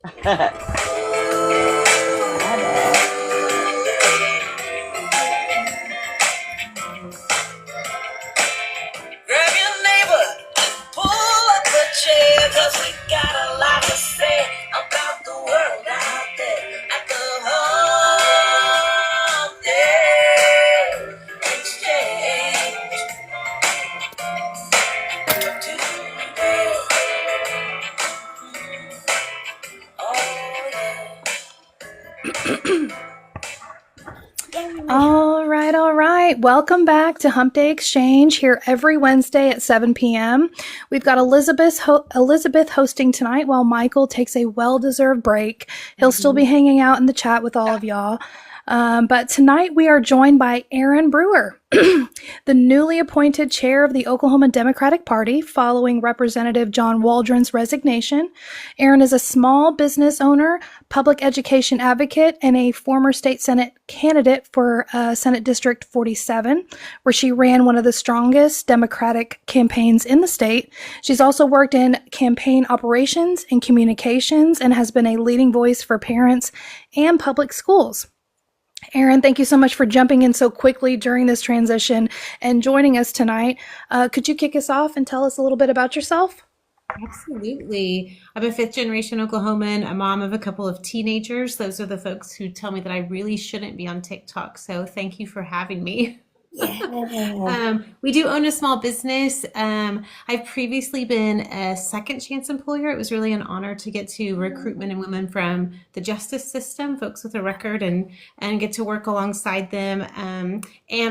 Grab your neighbor, pull up a chair, 'cause we got a lot to say about the world out there at the Humpday Exchange today. Oh, yeah. All right. Welcome back to Humpday Exchange here every Wednesday at 7 p.m. We've got Elizabeth hosting tonight while Michael takes a well-deserved break. He'll still be hanging out in the chat with all of y'all. But tonight we are joined by Erin Brewer, the newly appointed chair of the Oklahoma Democratic Party following Representative John Waldron's resignation. Erin is a small business owner, public education advocate, and a former state Senate candidate for Senate District 47, where she ran one of the strongest Democratic campaigns in the state. She's also worked in campaign operations and communications and has been a leading voice for parents and public schools. Erin, thank you so much for jumping in so quickly during this transition and joining us tonight. Could you kick us off and tell us a little bit about yourself? Absolutely. I'm a fifth generation Oklahoman, a mom of a couple of teenagers. Those are the folks who tell me that I really shouldn't be on TikTok. So thank you for having me. Yeah. We do own a small business. I've previously been a second chance employer. It was really an honor to get to recruit men and women from the justice system, folks with a record, and get to work alongside them. And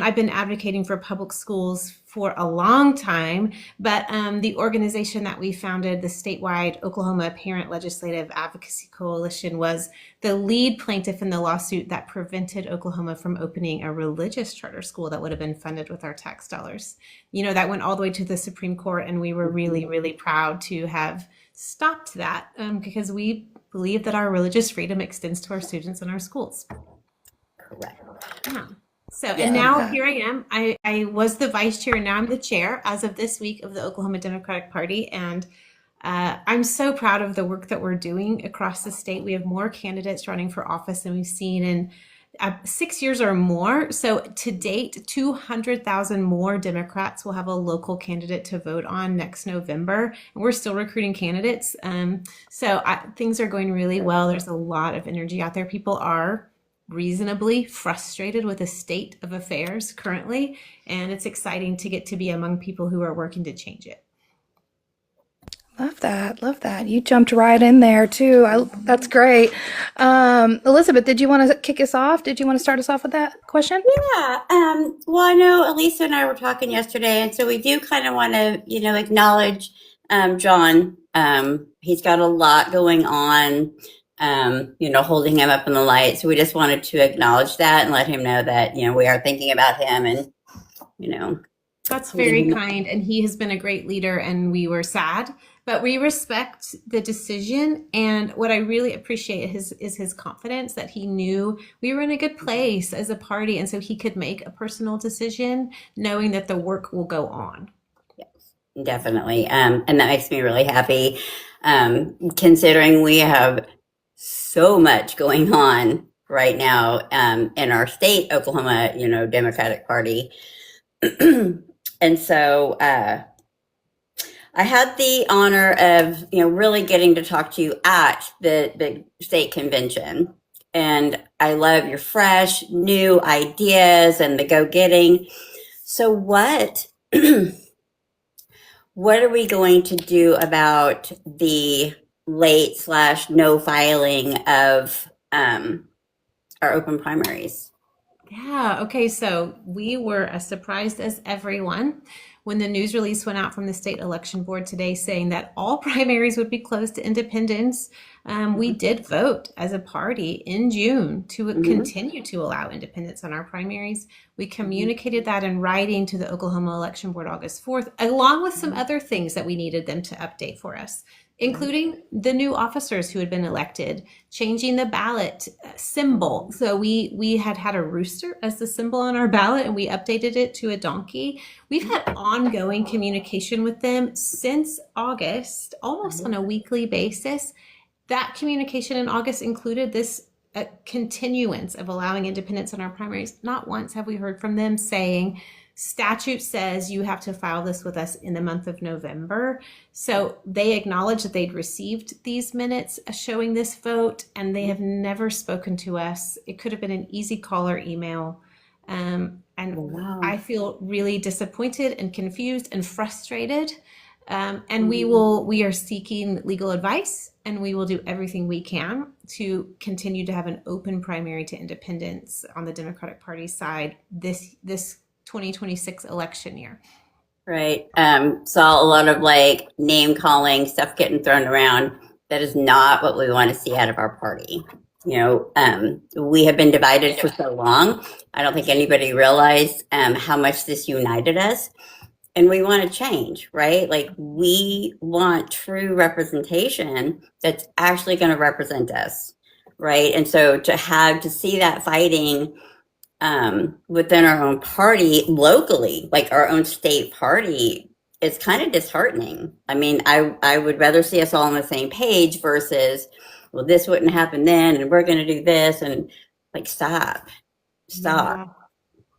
I've been advocating for public schools for a long time, but the organization that we founded, the statewide Oklahoma Parent Legislative Advocacy Coalition, was the lead plaintiff in the lawsuit that prevented Oklahoma from opening a religious charter school that would have been funded with our tax dollars. You know, that went all the way to the Supreme Court, and we were really, really proud to have stopped that because we believe that our religious freedom extends to our students and our schools. Correct. Yeah. So, and now here I am. I was the vice chair, and now I'm the chair as of this week of the Oklahoma Democratic Party. And I'm so proud of the work that we're doing across the state. We have more candidates running for office than we've seen in 6 years or more. So to date, 200,000 more Democrats will have a local candidate to vote on next November. And we're still recruiting candidates. Things are going really well. There's a lot of energy out there. People are reasonably frustrated with the state of affairs currently, and it's exciting to get to be among people who are working to change it. Love that. You jumped right in there too. That's great. Elizabeth, did you want to kick us off? Did you want to start us off with that question? Yeah. Well, I know Elisa and I were talking yesterday, and so we do kind of want to, acknowledge John. He's got a lot going on. Holding him up in the light. So we just wanted to acknowledge that and let him know that, we are thinking about him and, That's very kind. And he has been a great leader, and we were sad, but we respect the decision. And what I really appreciate is his confidence that he knew we were in a good place as a party. And so he could make a personal decision knowing that the work will go on. Yes, definitely. And that makes me really happy, considering we have so much going on right now in our state, Oklahoma, Democratic Party. And so I had the honor of, really getting to talk to you at the state convention. And I love your fresh, new ideas and the go-getting. So what are we going to do about the late/no filing of our open primaries? Yeah. Okay. So we were as surprised as everyone when the news release went out from the state election board today saying that all primaries would be closed to independents. We did vote as a party in June to continue to allow independents on our primaries. We communicated that in writing to the Oklahoma Election Board August 4th, along with some other things that we needed them to update for us, including the new officers who had been elected, changing the ballot symbol. So we had a rooster as the symbol on our ballot, and we updated it to a donkey. We've had ongoing communication with them since August, almost on a weekly basis. that communication in August included this continuance of allowing independents in our primaries. Not once have we heard from them saying, statute says you have to file this with us in the month of November. So they acknowledged that they'd received these minutes showing this vote, and they have never spoken to us. It could have been an easy call or email. And Wow. I feel really disappointed and confused and frustrated. And we are seeking legal advice, and we will do everything we can to continue to have an open primary to independents on the Democratic Party side this 2026 election year. Right. Saw a lot of like name calling stuff getting thrown around. That is not what we want to see out of our party. You know, we have been divided for so long. I don't think anybody realized how much this united us. And we want to change, right? Like we want true representation that's actually going to represent us, right? And so to see that fighting within our own party locally, like our own state party, is kind of disheartening. I mean, I would rather see us all on the same page versus, well, this wouldn't happen then, and we're going to do this, and like, stop. Yeah.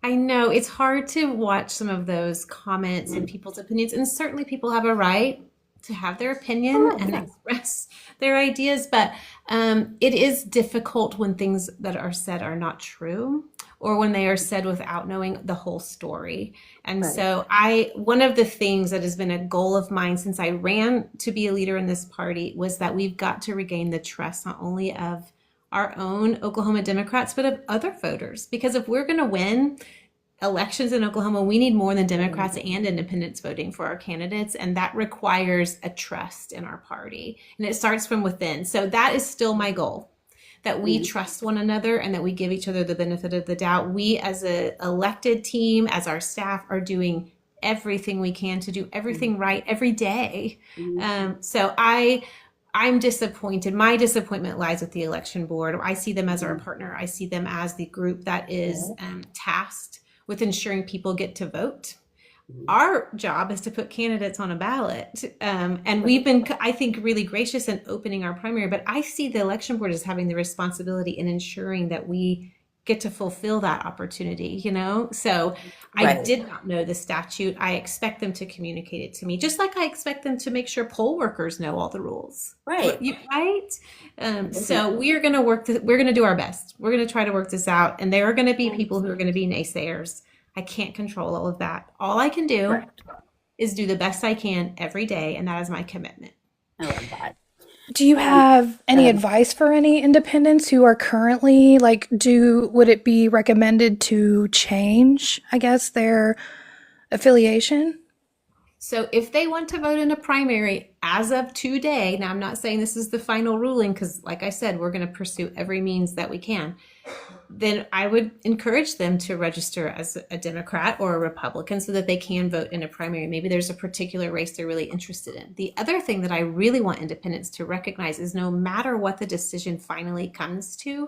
I know it's hard to watch some of those comments and people's opinions, and certainly people have a right to have their opinion and express their ideas, but it is difficult when things that are said are not true, or when they are said without knowing the whole story. And so one of the things that has been a goal of mine since I ran to be a leader in this party was that we've got to regain the trust not only of our own Oklahoma Democrats, but of other voters. Because if we're going to win elections in Oklahoma, we need more than Democrats and independents voting for our candidates. And that requires a trust in our party. And it starts from within. So that is still my goal, that we trust one another and that we give each other the benefit of the doubt. We as an elected team, as our staff, are doing everything we can to do everything right every day. So I'm disappointed. My disappointment lies with the election board. I see them as our partner. I see them as the group that is tasked with ensuring people get to vote. Our job is to put candidates on a ballot. And we've been, I think, really gracious in opening our primary, but I see the election board as having the responsibility in ensuring that we get to fulfill that opportunity, you know? So I did not know the statute. I expect them to communicate it to me, just like I expect them to make sure poll workers know all the rules. Right. So we're going to we're going to do our best. We're going to try to work this out. And there are going to be people who are going to be naysayers. I can't control all of that. All I can do is do the best I can every day. And that is my commitment. I love that. Do you have any advice for any independents who are currently would it be recommended to change, I guess, their affiliation? So if they want to vote in a primary as of today, now I'm not saying this is the final ruling, because like I said, we're going to pursue every means that we can, then I would encourage them to register as a Democrat or a Republican so that they can vote in a primary. Maybe there's a particular race they're really interested in. The other thing that I really want independents to recognize is no matter what the decision finally comes to,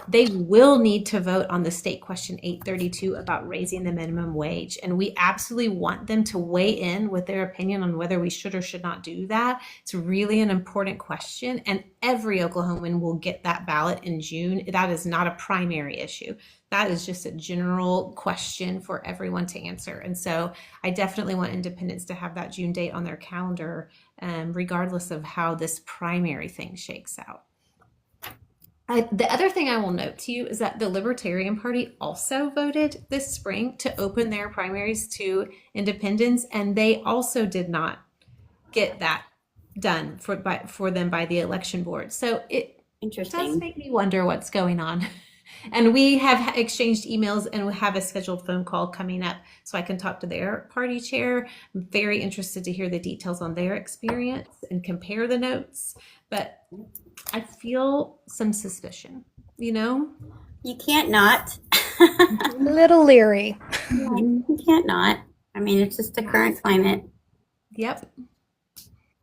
they will need to vote on the state question 832 about raising the minimum wage. And we absolutely want them to weigh in with their opinion on whether we should or should not do that. It's really an important question. And every Oklahoman will get that ballot in June. That is not a primary issue. That is just a general question for everyone to answer. And so I definitely want independents to have that June date on their calendar, regardless of how this primary thing shakes out. The other thing I will note to you is that the Libertarian Party also voted this spring to open their primaries to independents, and they also did not get that done for them by the election board. So it does make me wonder what's going on. And we have exchanged emails and we have a scheduled phone call coming up so I can talk to their party chair. I'm very interested to hear the details on their experience and compare the notes. But I feel some suspicion, you know? You can't not. A little leery. You can't not. I mean, it's just the current climate. Yep.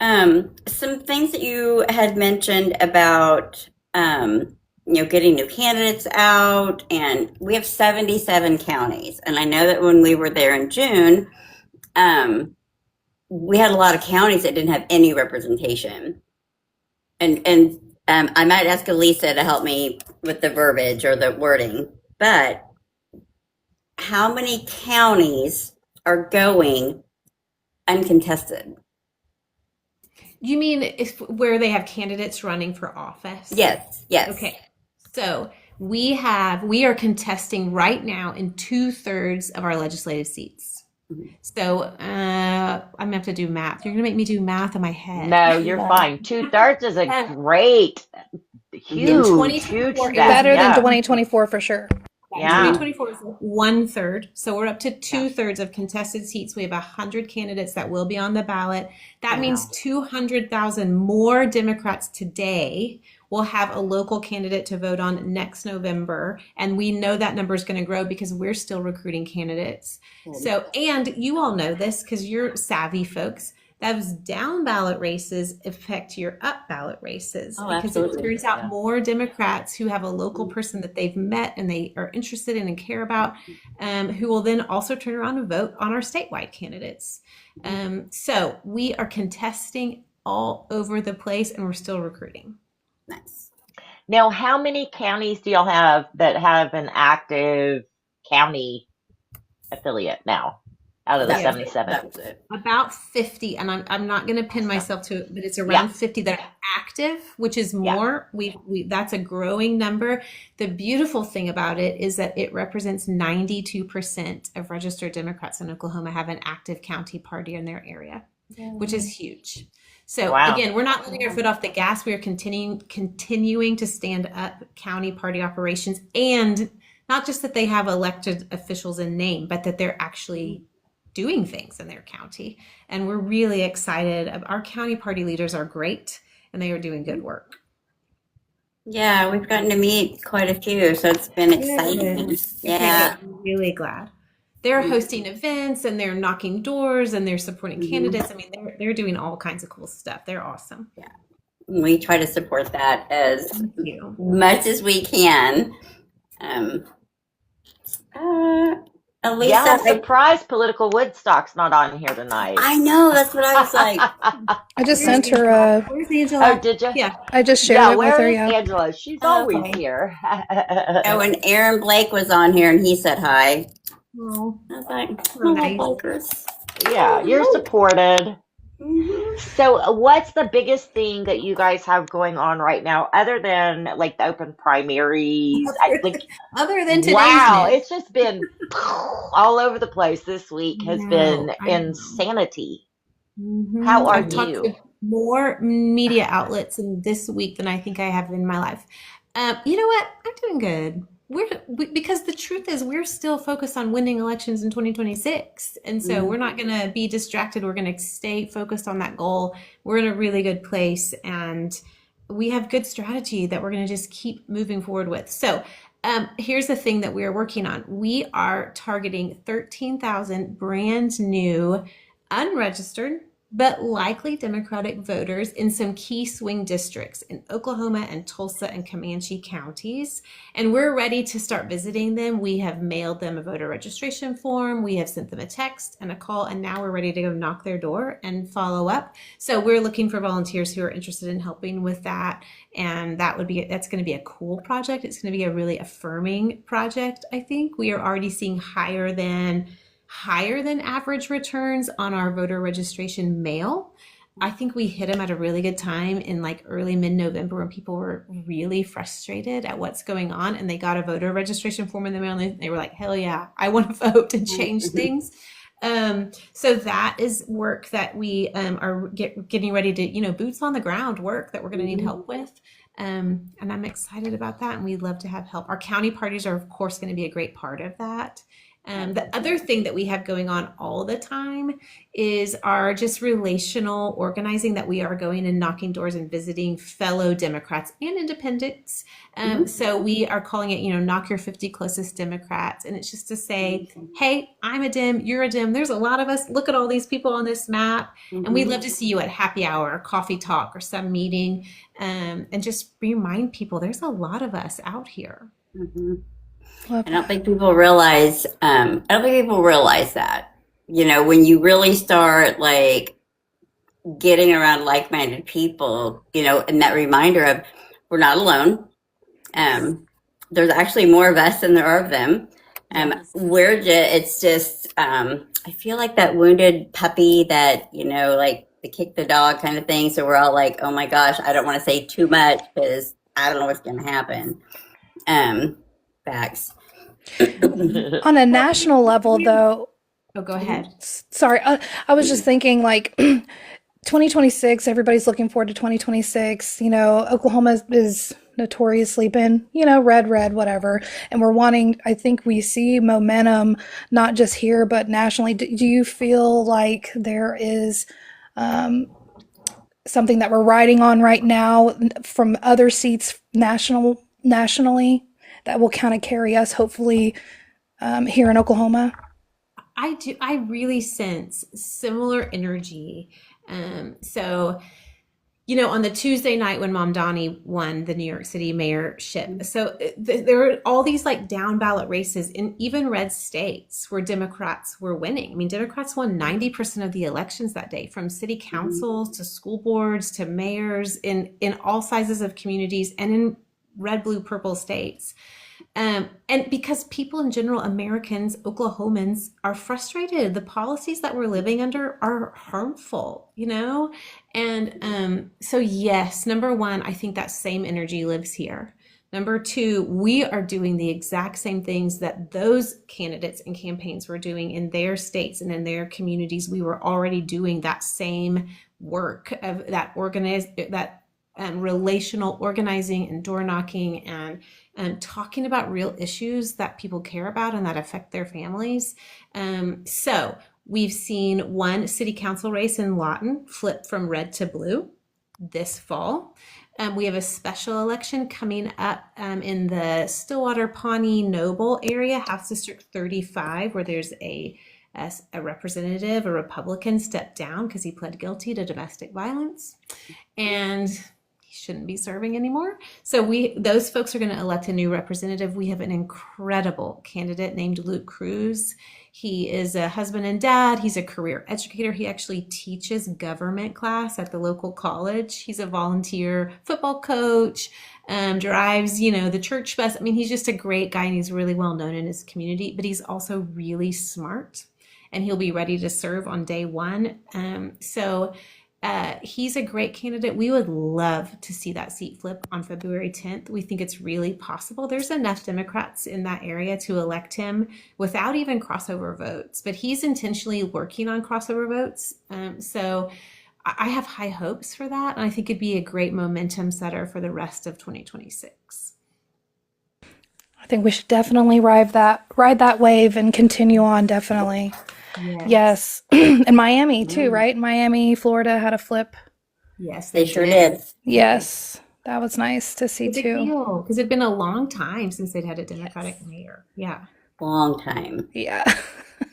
Some things that you had mentioned about, getting new candidates out, and we have 77 counties. And I know that when we were there in June, we had a lot of counties that didn't have any representation. and I might ask Elisa to help me with the verbiage or the wording, but how many counties are going uncontested? You mean if where they have candidates running for office? Yes, yes. Okay. So we are contesting right now in 2/3 of our legislative seats. So I'm gonna have to do math. You're gonna make me do math in my head. No, you're fine. 2/3 is a great, In huge 2024 step. Better than Yeah. 2024 for sure. Yeah. 2024 is 1/3. So we're up to 2/3 of contested seats. We have 100 candidates that will be on the ballot. That means 200,000 more Democrats today will have a local candidate to vote on next November. And we know that number is going to grow because we're still recruiting candidates. So, and you all know this because you're savvy folks. Those down ballot races affect your up ballot races because absolutely. it turns out more Democrats who have a local person that they've met and they are interested in and care about, who will then also turn around and vote on our statewide candidates. So we are contesting all over the place and we're still recruiting. Nice. Now, how many counties do y'all have that have an active county affiliate now out of the 77? That's it. About 50, and I'm not going to pin myself to it, but it's around 50 that are active, which is more. That's a growing number. The beautiful thing about it is that it represents 92% of registered Democrats in Oklahoma have an active county party in their area, which is huge. So again, we're not letting our foot off the gas. We are continuing to stand up county party operations, and not just that they have elected officials in name, but that they're actually doing things in their county. And we're really excited. Our county party leaders are great and they are doing good work. Yeah, we've gotten to meet quite a few, so it's been exciting. Yeah. I'm really glad. They're hosting events and they're knocking doors and they're supporting candidates. I mean, they're doing all kinds of cool stuff. They're awesome. Yeah. We try to support that as much as we can. Elisa, Yeah, I'm surprised Political Woodstock's not on here tonight. I know, that's what I was like. I just sent her Where's Angela? Oh, did you? Yeah. I just shared it with her. Where is Yeah. Angela? She's always here. Oh, and Aaron Blake was on here and he said hi. Oh, I was like, nice. Blakers. Yeah, you're supported. So what's the biggest thing that you guys have going on right now other than like the open primaries? Other than today's wow, news. it's just been all over the place this week has been insanity. How are I've talked you? to more media outlets in this week than I think I have in my life. You know what? I'm doing good. Because the truth is we're still focused on winning elections in 2026. And so we're not going to be distracted. We're going to stay focused on that goal. We're in a really good place and we have good strategy that we're going to just keep moving forward with. So here's the thing that we are working on. We are targeting 13,000 brand new, unregistered, but likely Democratic voters in some key swing districts in Oklahoma and Tulsa and Comanche counties. And we're ready to start visiting them. We have mailed them a voter registration form. We have sent them a text and a call, and now we're ready to go knock their door and follow up. So we're looking for volunteers who are interested in helping with that. And that's going to be a cool project. It's going to be a really affirming project, I think. We are already seeing higher than average returns on our voter registration mail. I think we hit them at a really good time in like early mid-November when people were really frustrated at what's going on and they got a voter registration form in the mail and they were like, hell yeah, I want to vote and change things. So that is work that we are getting ready to, boots on the ground work that we're going to need help with. And I'm excited about that. And we'd love to have help. Our county parties are, of course, going to be a great part of that. The other thing that we have going on all the time is our just relational organizing that we are going and knocking doors and visiting fellow Democrats and independents. So we are calling it, knock your 50 closest Democrats. And it's just to say, hey, I'm a Dem, you're a Dem. There's a lot of us. Look at all these people on this map. And we'd love to see you at happy hour or coffee talk or some meeting. And just remind people there's a lot of us out here. I don't think people realize. That. When you really start like getting around like-minded people, and that reminder of we're not alone. There's actually more of us than there are of them. It's just, I feel like that wounded puppy that, like the kick the dog kind of thing. So we're all like, oh my gosh, I don't want to say too much because I don't know what's going to happen. Facts. On a national level, though. Oh, go ahead. Sorry, I was just thinking like 2026, everybody's looking forward to 2026. Oklahoma is notoriously been, red, whatever. And I think we see momentum, not just here, but nationally. Do you feel like there is something that we're riding on right now from other seats nationally that will kind of carry us, hopefully, here in Oklahoma? I do. I really sense similar energy. So, on the Tuesday night when Mom Donnie won the New York City mayorship, so there were all these like down ballot races in even red states where Democrats were winning. I mean, Democrats won 90% of the elections that day, from city councils to school boards to mayors in all sizes of communities and in red, blue, purple states. And because people in general, Americans, Oklahomans, are frustrated. The policies that we're living under are harmful, And so, yes, number one, I think that same energy lives here. Number two, we are doing the exact same things that those candidates and campaigns were doing in their states and in their communities. We were already doing that same work of that relational organizing and door knocking and talking about real issues that people care about and that affect their families. So we've seen one city council race in Lawton flip from red to blue this fall. We have a special election coming up in the Stillwater, Pawnee, Noble area, House District 35, where there's a representative, a Republican, stepped down because he pled guilty to domestic violence. And shouldn't be serving anymore. So those folks are going to elect a new representative. We have an incredible candidate named Luke Cruz. He is a husband and dad. He's a career educator. He actually teaches government class at the local college. He's a volunteer football coach, drives, the church bus. I mean, he's just a great guy and he's really well known in his community, but he's also really smart and he'll be ready to serve on day one. He's a great candidate. We would love to see that seat flip on February 10th. We think it's really possible. There's enough Democrats in that area to elect him without even crossover votes, but he's intentionally working on crossover votes. So I have high hopes for that. And I think it'd be a great momentum setter for the rest of 2026. I think we should definitely ride that wave and continue on, definitely. Yes. And Miami too, right? Miami, Florida had a flip. Yes, they sure did. Yes. That was nice to see too. Because it'd been a long time since they'd had a Democratic mayor. Yeah. Long time. Yeah.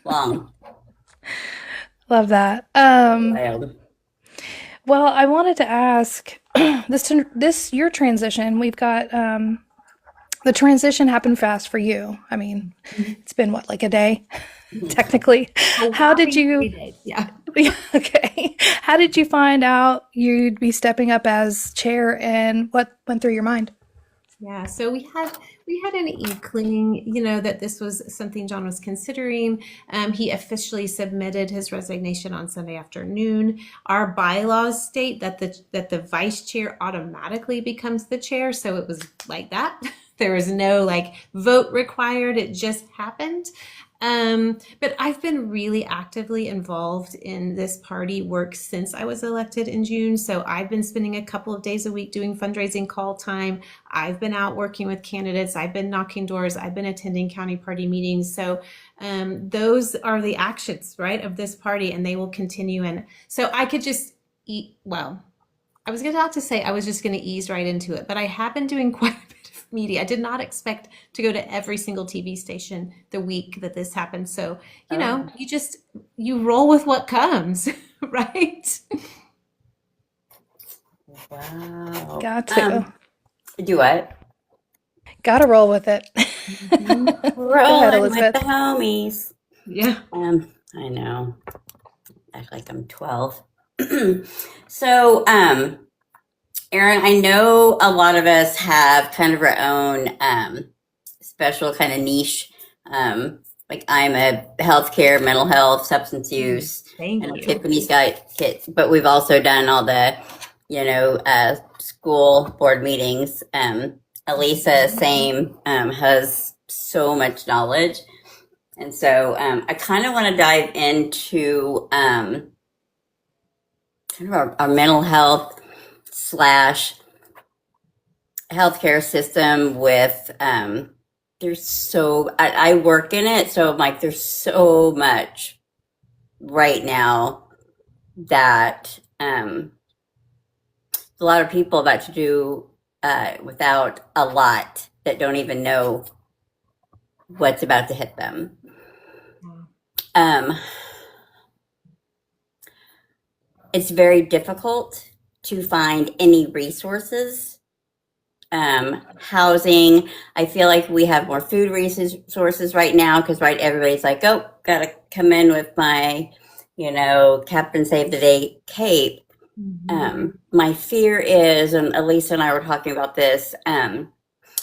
Long. Love that. Wild. Well, I wanted to ask this your transition. We've got the transition happened fast for you. I mean, it's been what, like a day? Technically. How did you Yeah. Okay. How did you find out you'd be stepping up as chair and what went through your mind? Yeah, so we had an inkling, that this was something John was considering. He officially submitted his resignation on Sunday afternoon. Our bylaws state that the vice chair automatically becomes the chair, so it was like that. There was no vote required. It just happened. But I've been really actively involved in this party work since I was elected in June. So I've been spending a couple of days a week doing fundraising call time. I've been out working with candidates. I've been knocking doors. I've been attending county party meetings. So those are the actions, right, of this party, and they will continue. And so I could just I was about to say I was just going to ease right into it, but I have been doing quite a bit of media. I did not expect to go to every single TV station the week that this happened. So, you roll with what comes, right? Wow. Got to. Do what? Gotta roll with it. Rolling with the homies. Yeah. I know. Act like I'm 12. So, Erin, I know a lot of us have kind of our own special kind of niche. Like I'm a healthcare, mental health, substance use, Thank and you. Tiffany's got kids, but we've also done all the, school board meetings. Elisa, same, has so much knowledge. And so I kind of want to dive into kind of our mental health slash healthcare system with I work in it, so I'm like there's so much right now that a lot of people about to do without a lot that don't even know what's about to hit them. It's very difficult to find any resources. Housing, I feel like we have more food resources right now because everybody's like, oh, gotta come in with my, Captain Save the Day cape. My fear is, and Elisa and I were talking about this,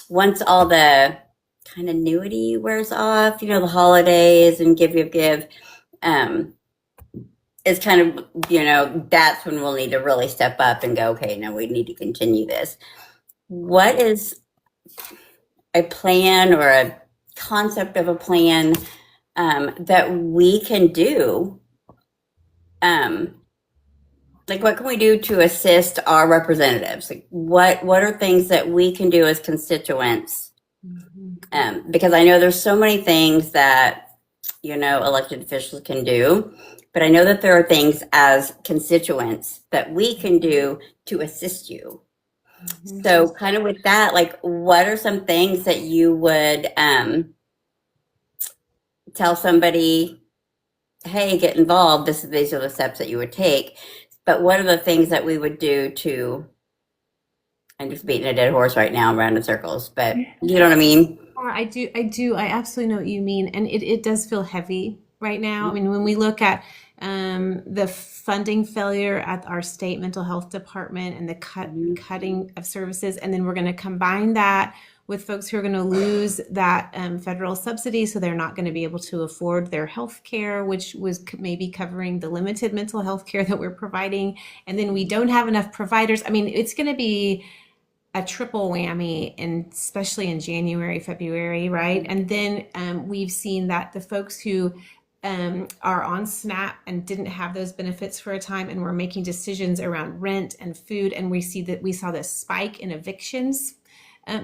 once all the kind of nudity wears off, the holidays and give, it's kind of, that's when we'll need to really step up and go, okay, no, we need to continue this. What is a plan or a concept of a plan that we can do? Like, what can we do to assist our representatives? Like, what are things that we can do as constituents? Because I know there's so many things that, elected officials can do, but I know that there are things as constituents that we can do to assist you. So kind of with that, like, what are some things that you would tell somebody, hey, get involved, these are the steps that you would take, but what are the things that we would do to, I'm just beating a dead horse right now around in circles, but you know what I mean? I do. I absolutely know what you mean. And it does feel heavy right now. I mean, when we look at the funding failure at our state mental health department and the cutting of services, and then we're going to combine that with folks who are going to lose that federal subsidy, so they're not going to be able to afford their health care, which was maybe covering the limited mental health care that we're providing. And then we don't have enough providers. I mean, it's going to be a triple whammy, and especially in January, February, right? And then we've seen that the folks who are on SNAP and didn't have those benefits for a time and were making decisions around rent and food, and we saw this spike in evictions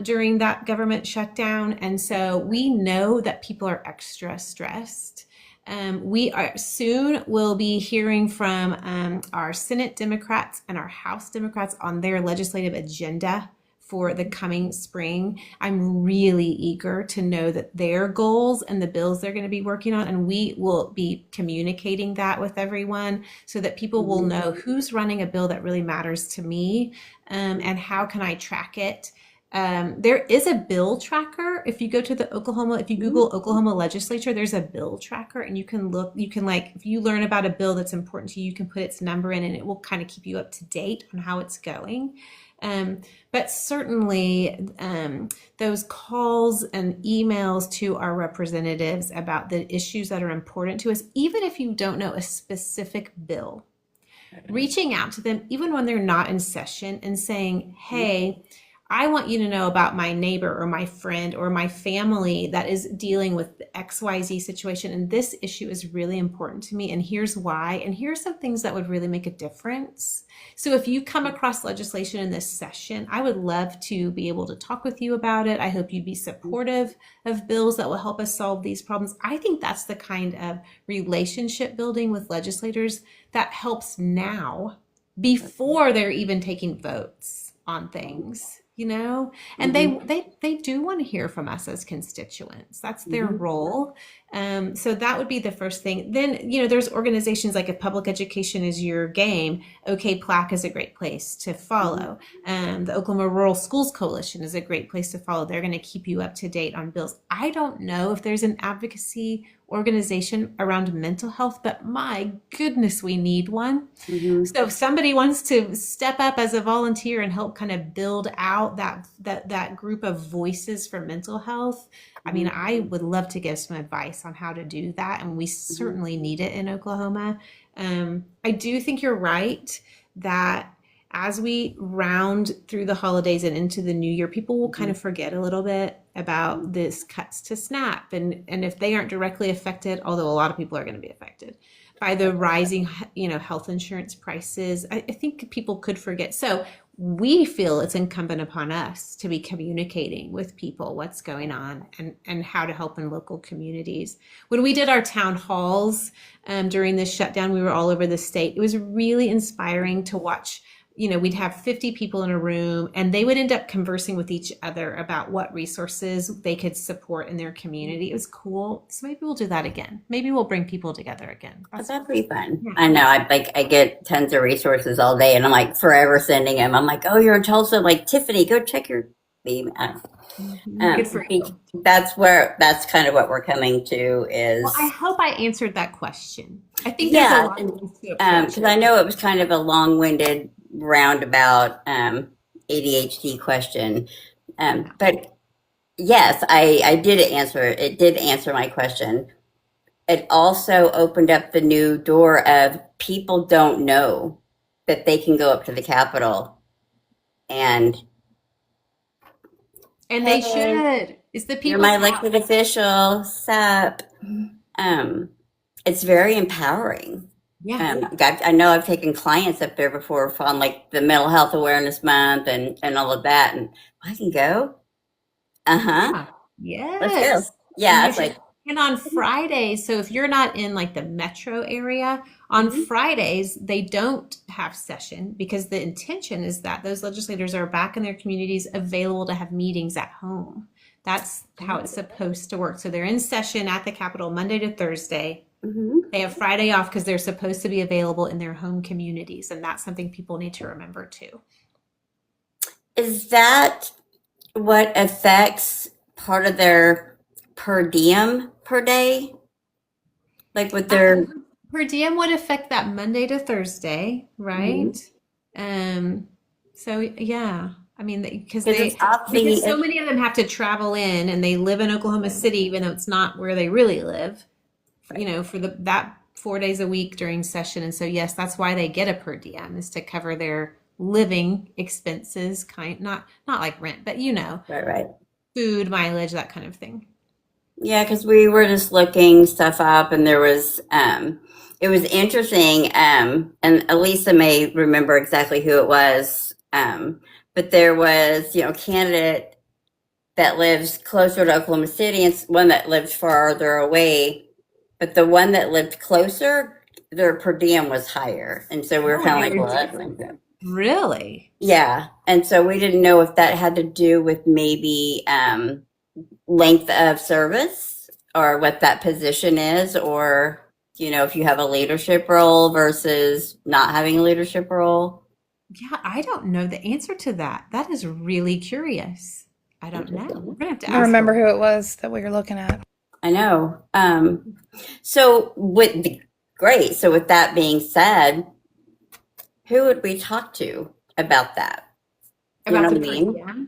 during that government shutdown. And so we know that people are extra stressed. We will be hearing from our Senate Democrats and our House Democrats on their legislative agenda for the coming spring. I'm really eager to know that their goals and the bills they're going to be working on, and we will be communicating that with everyone so that people will know who's running a bill that really matters to me, and how can I track it. There is a bill tracker. If you go to if you Google Oklahoma legislature, there's a bill tracker, and if you learn about a bill that's important to you, you can put its number in and it will kind of keep you up to date on how it's going. But certainly those calls and emails to our representatives about the issues that are important to us, even if you don't know a specific bill, reaching out to them, even when they're not in session, and saying, hey, I want you to know about my neighbor or my friend or my family that is dealing with the XYZ situation. And this issue is really important to me. And here's why. And here's some things that would really make a difference. So if you come across legislation in this session, I would love to be able to talk with you about it. I hope you'd be supportive of bills that will help us solve these problems. I think that's the kind of relationship building with legislators that helps now before they're even taking votes on things. And they do want to hear from us as constituents. That's their role. So that would be the first thing. Then, there's organizations like, if public education is your game, OK Plaque is a great place to follow. The Oklahoma Rural Schools Coalition is a great place to follow. They're going to keep you up to date on bills. I don't know if there's an advocacy organization around mental health, but my goodness, we need one. Mm-hmm. So if somebody wants to step up as a volunteer and help kind of build out that group of voices for mental health, I mean, I would love to give some advice on how to do that, and we certainly need it in Oklahoma. I do think you're right that as we round through the holidays and into the new year, people will kind of forget a little bit about this cuts to SNAP. And if they aren't directly affected, although a lot of people are going to be affected by the rising, health insurance prices, I think people could forget. So we feel it's incumbent upon us to be communicating with people what's going on and how to help in local communities. When we did our town halls during this shutdown, we were all over the state. It was really inspiring to watch. We'd have 50 people in a room, and they would end up conversing with each other about what resources they could support in their community. It was cool. So maybe we'll do that again. Maybe we'll bring people together again. That'd be fun. Yeah. I know. I get tons of resources all day, and I'm like forever sending them. I'm like, oh, you're in Tulsa, like Tiffany, go check your beam. Good for you. That's kind of what we're coming to is. Well, I hope I answered that question. I think yeah, there's a lot of ways to approach it. Because I know it was kind of a long-winded roundabout ADHD question, but yes, I did answer it. It did answer my question. It also opened up the new door of people don't know that they can go up to the Capitol and they should. It's the people. You're my elected official. Sup. It's very empowering. Yeah. I know I've taken clients up there before on like the Mental Health Awareness Month and all of that, and I can go. Yes. Let's go. Yeah. It's like. And on Fridays, so if you're not in like the metro area, on Fridays, they don't have session because the intention is that those legislators are back in their communities available to have meetings at home. That's how it's supposed to work. So they're in session at the Capitol Monday to Thursday. They have Friday off because they're supposed to be available in their home communities. And that's something people need to remember too. Is that what affects part of their per diem per day? Like with their per diem would affect that Monday to Thursday, right? So yeah, I mean, because so many of them have to travel in, and they live in Oklahoma City, even though it's not where they really live, for that 4 days a week during session. And so yes, that's why they get a per diem, is to cover their living expenses, not like rent, but right, food, mileage, that kind of thing. Yeah, because we were just looking stuff up, and there was it was interesting, and Elisa may remember exactly who it was, but there was a candidate that lives closer to Oklahoma City and one that lived farther away, but the one that lived closer, their per diem was higher, and so we were kind of like, well, really? Yeah, and so we didn't know if that had to do with maybe length of service or what that position is, or if you have a leadership role versus not having a leadership role. Yeah, I don't know the answer to that. That is really curious. I don't know. We're gonna have to ask. I remember who it was that we were looking at. I know. So great. So with that being said, who would we talk to about that? About the mean?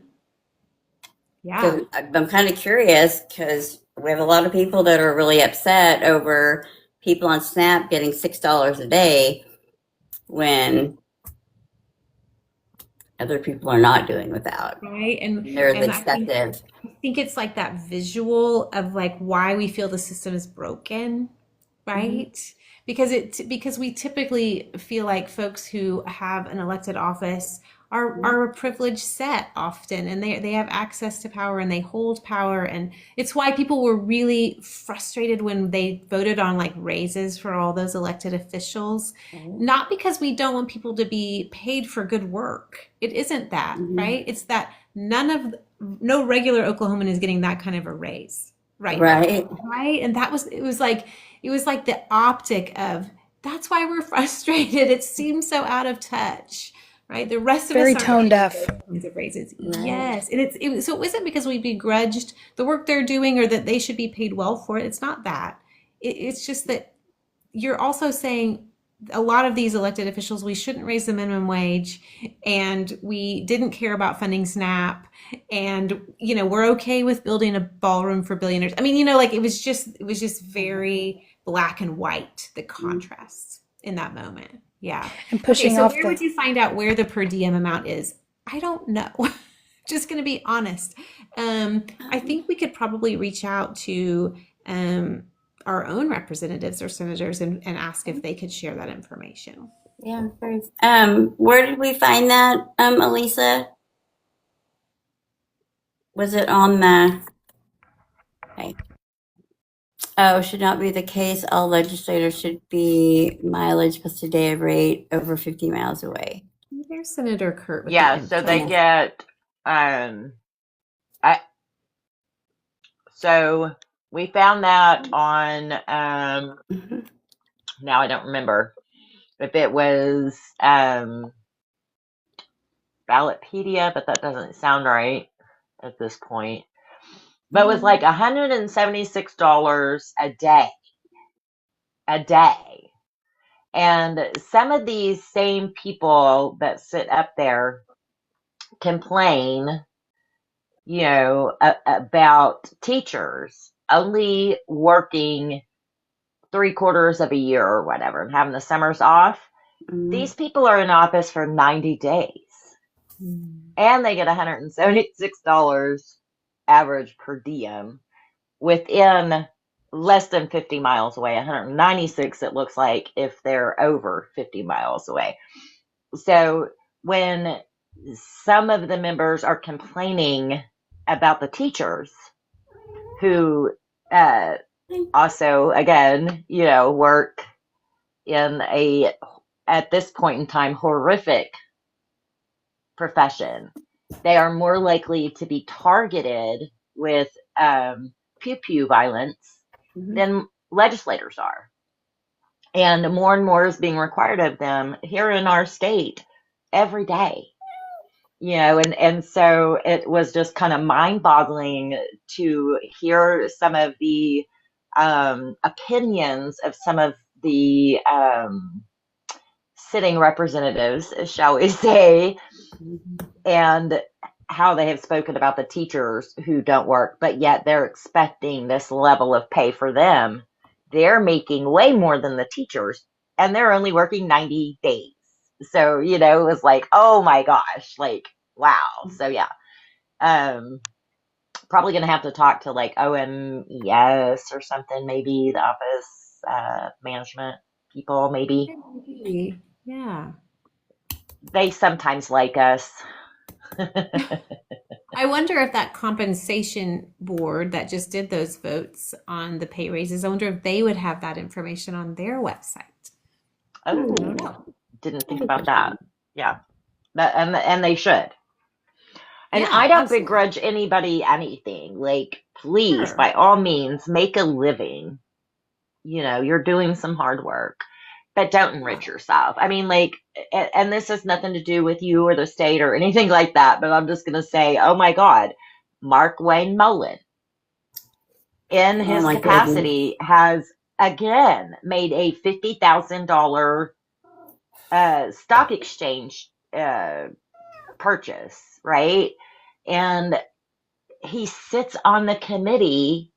Yeah. I'm kind of curious because we have a lot of people that are really upset over people on SNAP getting $6 a day when other people are not doing without. Right. And they're excessive. I think it's like that visual of like why we feel the system is broken, right? Because we typically feel like folks who have an elected office are a privileged set often, and they have access to power and they hold power. And it's why people were really frustrated when they voted on like raises for all those elected officials. Not because we don't want people to be paid for good work. It isn't that, right? It's that no regular Oklahoman is getting that kind of a raise right now, right? And it was like the optic of, that's why we're frustrated. It seems so out of touch. Right, the rest of very us are tone deaf. Of raises. Right. Yes, and so it wasn't because we begrudged the work they're doing or that they should be paid well for it. It's not that. it's just that you're also saying a lot of these elected officials, we shouldn't raise the minimum wage, and we didn't care about funding SNAP, and we're okay with building a ballroom for billionaires. I mean, like it was just very black and white, the contrasts in that moment. Yeah. And Okay, pushing so off where the would you find out where the per diem amount is? I don't know. Just going to be honest. I think we could probably reach out to our own representatives or senators and ask if they could share that information. Yeah. Where did we find that, Elisa? Was it on the? Okay. Oh, should not be the case. All legislators should be mileage plus a day of rate over 50 miles away. There's Senator Kurt with Yeah, the so they info. get I so we found that on Mhm. now I don't remember if it was Ballotpedia, but that doesn't sound right at this point. But it was like $176 a day. A day. And some of these same people that sit up there complain, about teachers only working 3/4 of a year or whatever and having the summers off. These people are in office for 90 days and they get $176 average per diem within less than 50 miles away. 196, it looks like, if they're over 50 miles away. So when some of the members are complaining about the teachers who also, again, work in at this point in time, horrific profession, they are more likely to be targeted with pew pew violence than legislators are. And more is being required of them here in our state every day. And so it was just kind of mind boggling to hear some of the opinions of some of the sitting representatives, shall we say, and how they have spoken about the teachers who don't work, but yet they're expecting this level of pay for them. They're making way more than the teachers, and they're only working 90 days. So, it was like, oh my gosh, like, wow. So, yeah. Probably going to have to talk to like OMES or something, maybe the office management people, maybe. Yeah. They sometimes like us. I wonder if that compensation board that just did those votes on the pay raises, I wonder if they would have that information on their website. Oh, I don't know. didn't think about that. Yeah. And they should. And Yeah, I don't absolutely. begrudge anybody anything. Like, please, Sure. by all means, make a living. You're doing some hard work, but don't enrich yourself. I mean, like, and this has nothing to do with you or the state or anything like that, but I'm just going to say, oh my God, Mark Wayne Mullen, in his my capacity, has again made a $50,000 stock exchange purchase, right? And he sits on the committee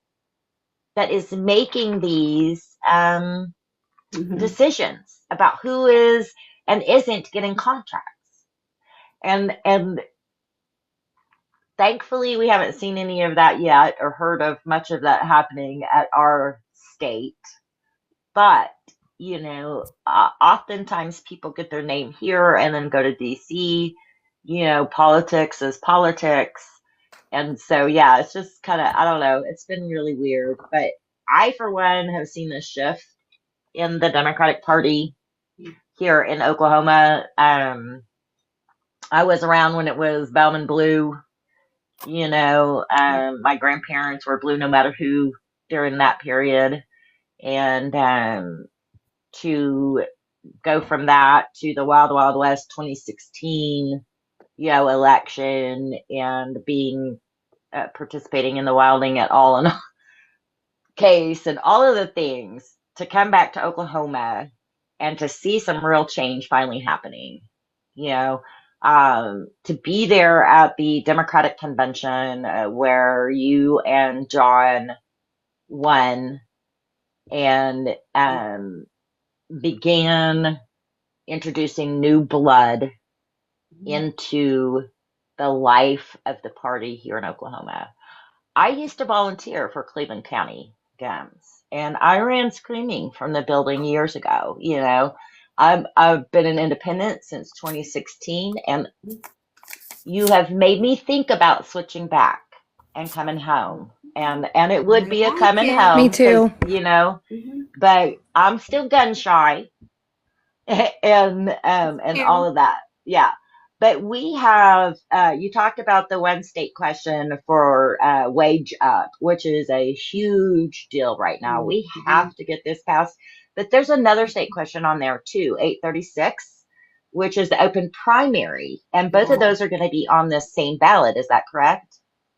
that is making these decisions about who is and isn't getting contracts. And thankfully we haven't seen any of that yet or heard of much of that happening at our state. But oftentimes people get their name here and then go to DC. Politics is politics. And so, yeah, it's just kind of, I don't know, it's been really weird. But I, for one, have seen this shift in the Democratic Party here in Oklahoma. I was around when it was Bowman Blue. My grandparents were blue no matter who during that period. And to go from that to the Wild Wild West 2016, election and being participating in the wilding at all and case and all of the things to come back to Oklahoma and to see some real change finally happening. You know, to be there at the Democratic convention where you and John won and began introducing new blood into the life of the party here in Oklahoma. I used to volunteer for Cleveland County Dems, and I ran screaming from the building years ago. I've been an independent since 2016, and you have made me think about switching back and coming home. And it would be a coming home. Me too. But I'm still gun shy and all of that. Yeah. But we have, you talked about the one state question for wage up, which is a huge deal right now. We have to get this passed. But there's another state question on there too, 836, which is the open primary. And both of those are going to be on this same ballot. Is that correct?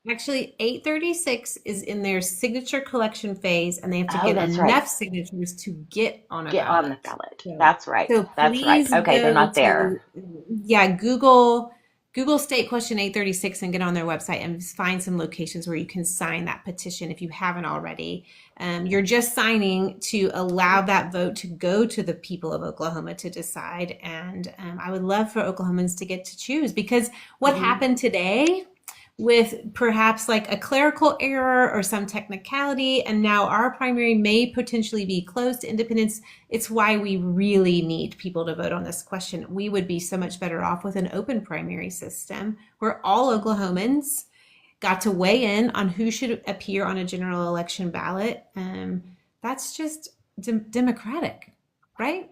Actually, 836 is in their signature collection phase, and they have to get that's enough right. signatures to get on a Get ballot. on the ballot. So, That's right. so That's right. please Okay, they're go not there. Google state question 836 and get on their website and find some locations where you can sign that petition if you haven't already. You're just signing to allow that vote to go to the people of Oklahoma to decide. And I would love for Oklahomans to get to choose, because what happened today with perhaps like a clerical error or some technicality, and now our primary may potentially be closed to independents. It's why we really need people to vote on this question. We would be so much better off with an open primary system where all Oklahomans got to weigh in on who should appear on a general election ballot. That's just democratic, right?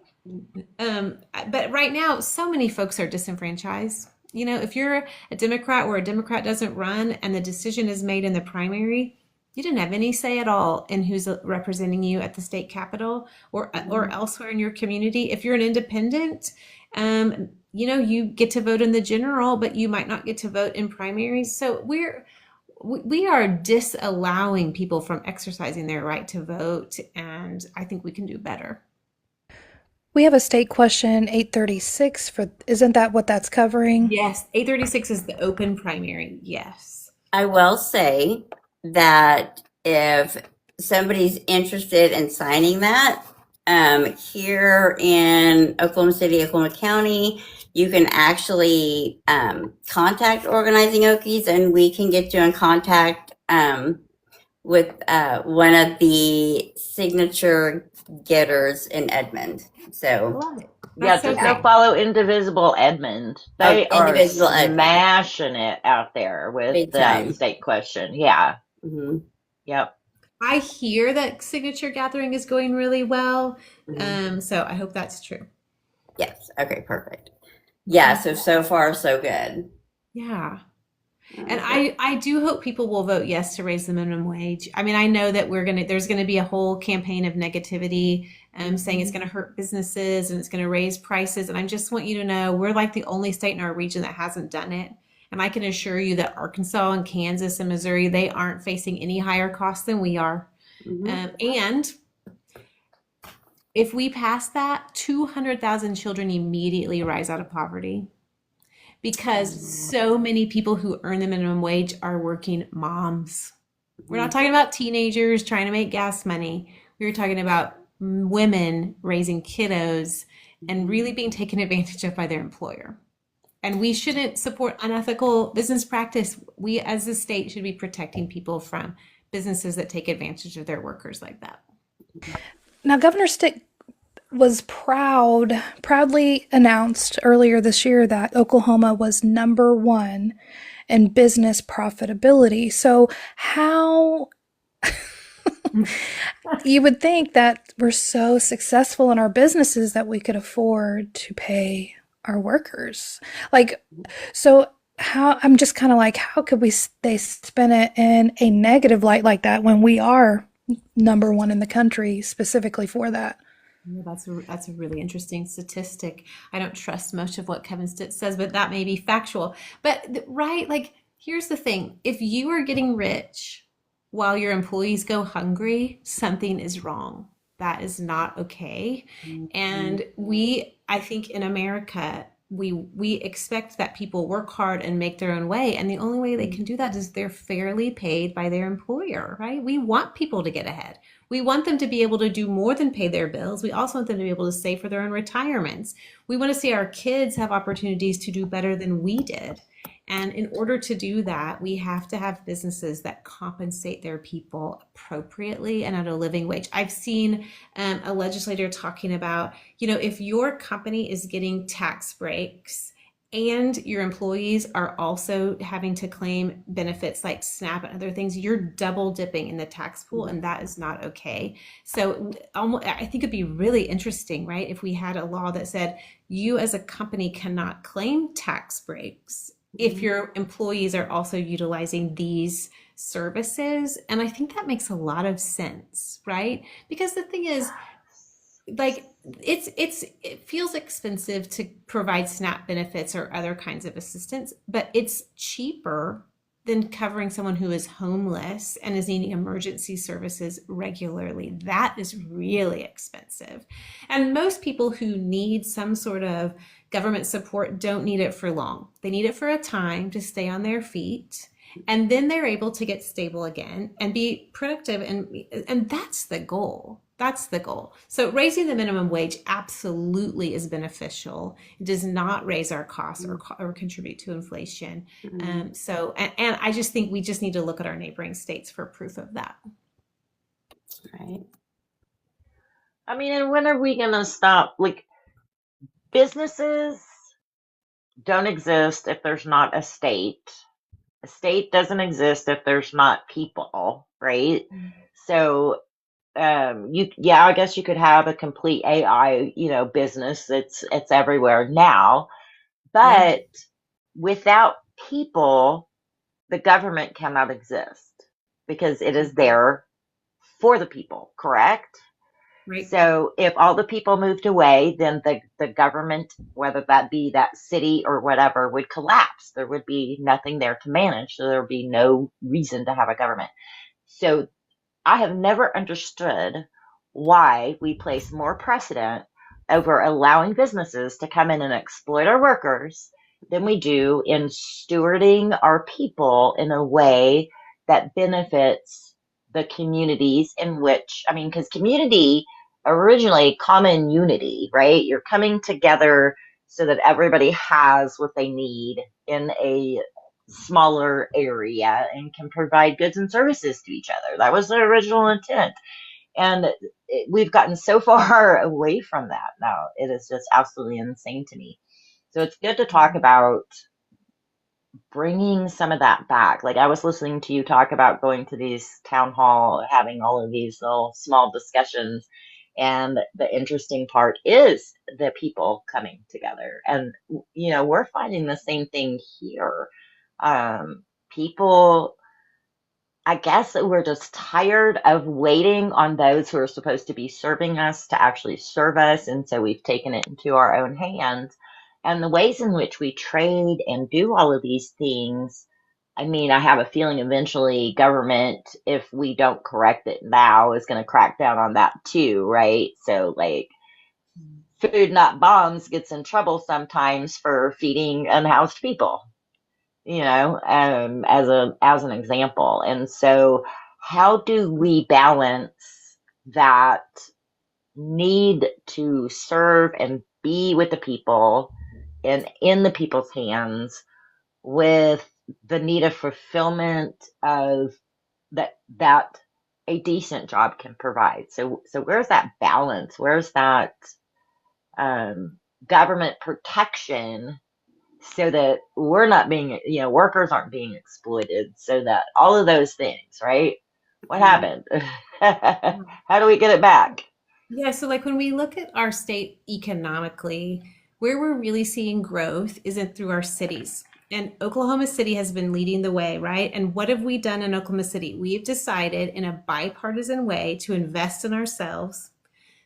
But right now, so many folks are disenfranchised. If you're a Democrat where a Democrat doesn't run and the decision is made in the primary, you didn't have any say at all in who's representing you at the state capitol or elsewhere in your community. If you're an independent, you get to vote in the general, but you might not get to vote in primaries. So we are disallowing people from exercising their right to vote, and I think we can do better. We have a state question 836 isn't that what that's covering? Yes, 836 is the open primary. Yes. I will say that if somebody's interested in signing that, here in Oklahoma City, Oklahoma County, you can actually contact Organizing Okies, and we can get you in contact with one of the signature getters in Edmond. So Go follow Indivisible Edmond. They are smashing it out there with the state question. Yeah. Yep. I hear that signature gathering is going really well. So I hope that's true. Yes. Okay, perfect. Yeah, so far so good. Yeah. And I do hope people will vote yes to raise the minimum wage. I mean, I know that there's gonna be a whole campaign of negativity saying it's gonna hurt businesses and it's gonna raise prices. And I just want you to know we're like the only state in our region that hasn't done it. And I can assure you that Arkansas and Kansas and Missouri, they aren't facing any higher costs than we are. And if we pass that, 200,000 children immediately rise out of poverty, because so many people who earn the minimum wage are working moms. We're not talking about teenagers trying to make gas money. We're talking about women raising kiddos and really being taken advantage of by their employer. And we shouldn't support unethical business practice. We as a state should be protecting people from businesses that take advantage of their workers like that. Now, Governor Stitt was proudly announced earlier this year that Oklahoma was number 1 in business profitability. So how you would think that we're so successful in our businesses that we could afford to pay our workers. So how, I'm just kind of like, how could they spin it in a negative light like that when we are number 1 in the country specifically for that? Yeah, that's a really interesting statistic. I don't trust much of what Kevin Stitt says, but that may be factual. But right, here's the thing. If you are getting rich while your employees go hungry, something is wrong. That is not okay. And I think in America, we expect that people work hard and make their own way. And the only way they can do that is they're fairly paid by their employer, right? We want people to get ahead. We want them to be able to do more than pay their bills. We also want them to be able to save for their own retirements. We want to see our kids have opportunities to do better than we did. And in order to do that, we have to have businesses that compensate their people appropriately and at a living wage. I've seen a legislator talking about, if your company is getting tax breaks and your employees are also having to claim benefits like SNAP and other things, you're double dipping in the tax pool, and that is not okay. So I think it'd be really interesting, right, if we had a law that said you as a company cannot claim tax breaks if your employees are also utilizing these services. And I think that makes a lot of sense, right? Because the thing is, like, it feels expensive to provide SNAP benefits or other kinds of assistance, but it's cheaper than covering someone who is homeless and is needing emergency services regularly. That is really expensive. And most people who need some sort of government support don't need it for long. They need it for a time to stay on their feet. And then they're able to get stable again and be productive. And that's the goal. That's the goal. So raising the minimum wage absolutely is beneficial. It does not raise our costs or contribute to inflation. And I just think we just need to look at our neighboring states for proof of that. Right. I mean, and when are we going to stop? Like, businesses don't exist if there's not a state. A state doesn't exist if there's not people, right? So, I guess you could have a complete AI, business. It's everywhere now, but without people, the government cannot exist because it is there for the people, correct? Right. So if all the people moved away, then the government, whether that be that city or whatever, would collapse. There would be nothing there to manage. So there would be no reason to have a government. So I have never understood why we place more precedent over allowing businesses to come in and exploit our workers than we do in stewarding our people in a way that benefits the communities in which, because community originally common unity, right? You're coming together so that everybody has what they need in a smaller area and can provide goods and services to each other. That was the original intent. And we've gotten so far away from that now. It is just absolutely insane to me. So it's good to talk about bringing some of that back. Like, I was listening to you talk about going to these town hall, having all of these little small discussions. And the interesting part is the people coming together. And, we're finding the same thing here. People, I guess we're just tired of waiting on those who are supposed to be serving us to actually serve us. And so we've taken it into our own hands. And the ways in which we trade and do all of these things, I have a feeling eventually government, if we don't correct it now, is going to crack down on that too, right? So, like, Food Not Bombs gets in trouble sometimes for feeding unhoused people, as an example. And so how do we balance that need to serve and be with the people and in the people's hands with the need of fulfillment of that a decent job can provide? So where's that balance? Where's that government protection so that we're not being, workers aren't being exploited, so that all of those things, right? What happened? How do we get it back? Yeah, so like when we look at our state economically, where we're really seeing growth isn't through our cities. And Oklahoma City has been leading the way, right? And what have we done in Oklahoma City? We've decided in a bipartisan way to invest in ourselves,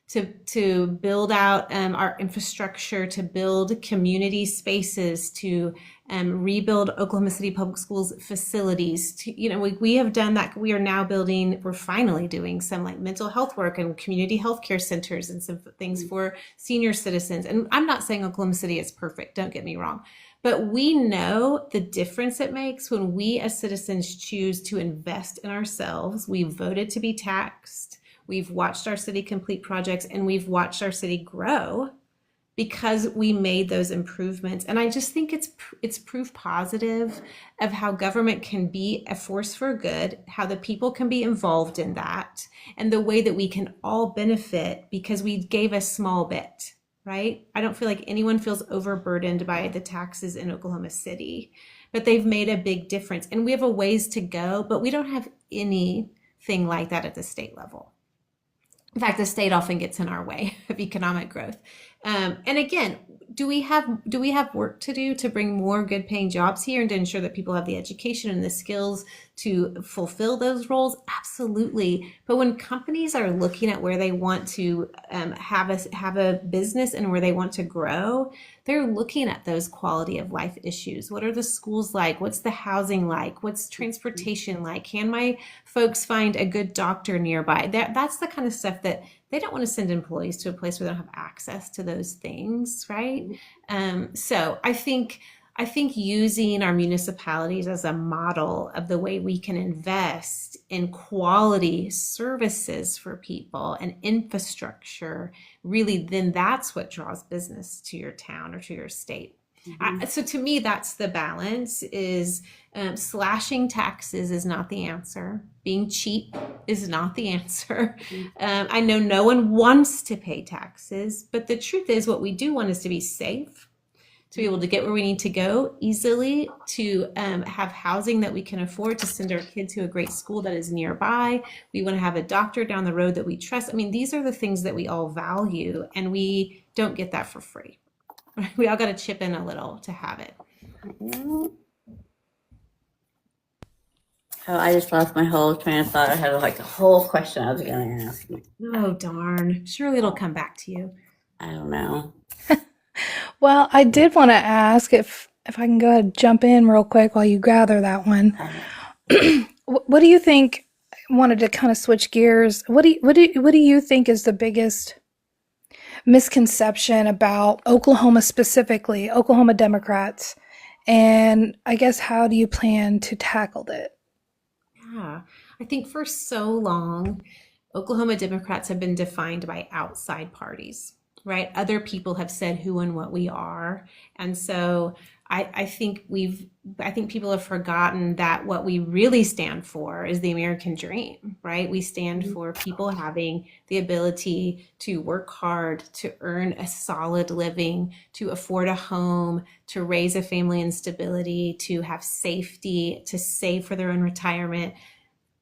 to build out our infrastructure, to build community spaces, to rebuild Oklahoma City Public Schools facilities. We have done that. We're finally doing some like mental health work and community healthcare centers and some things for senior citizens. And I'm not saying Oklahoma City is perfect, don't get me wrong. But we know the difference it makes when we as citizens choose to invest in ourselves. We voted to be taxed. We've watched our city complete projects, and we've watched our city grow because we made those improvements. And I just think it's proof positive of how government can be a force for good, how the people can be involved in that, and the way that we can all benefit because we gave a small bit, right? I don't feel like anyone feels overburdened by the taxes in Oklahoma City, but they've made a big difference. And we have a ways to go, but we don't have anything like that at the state level. In fact, the state often gets in our way of economic growth. And again, do we have work to do to bring more good paying jobs here and to ensure that people have the education and the skills to fulfill those roles? Absolutely. But when companies are looking at where they want to have a business and where they want to grow, they're looking at those quality of life issues. What are the schools like? What's the housing like? What's transportation like? Can my folks find a good doctor nearby? That's the kind of stuff that they don't want to send employees to a place where they don't have access to those things, right? So I think using our municipalities as a model of the way we can invest in quality services for people and infrastructure, really, then that's what draws business to your town or to your state. So to me, that's the balance is slashing taxes is not the answer. Being cheap is not the answer. I know no one wants to pay taxes, but the truth is what we do want is to be safe, to be able to get where we need to go easily, to have housing that we can afford, to send our kids to a great school that is nearby. We want to have a doctor down the road that we trust. I mean, these are the things that we all value, and we don't get that for free. We all got to chip in a little to have it. Oh, I just lost my whole train of thought. I had like a whole question I was going to ask you. Oh, darn. Surely it'll come back to you. I don't know. Well, I did want to ask if I can go ahead and jump in real quick while you gather that one. What do you think? Wanted to kind of switch gears. What do you think is the biggest misconception about Oklahoma specifically, Oklahoma Democrats, and I guess how do you plan to tackle it? Yeah, I think for so long, Oklahoma Democrats have been defined by outside parties, right? Other people have said who and what we are. And so I think people have forgotten that what we really stand for is the American dream, right? We stand for people having the ability to work hard, to earn a solid living, to afford a home, to raise a family in stability, to have safety, to save for their own retirement,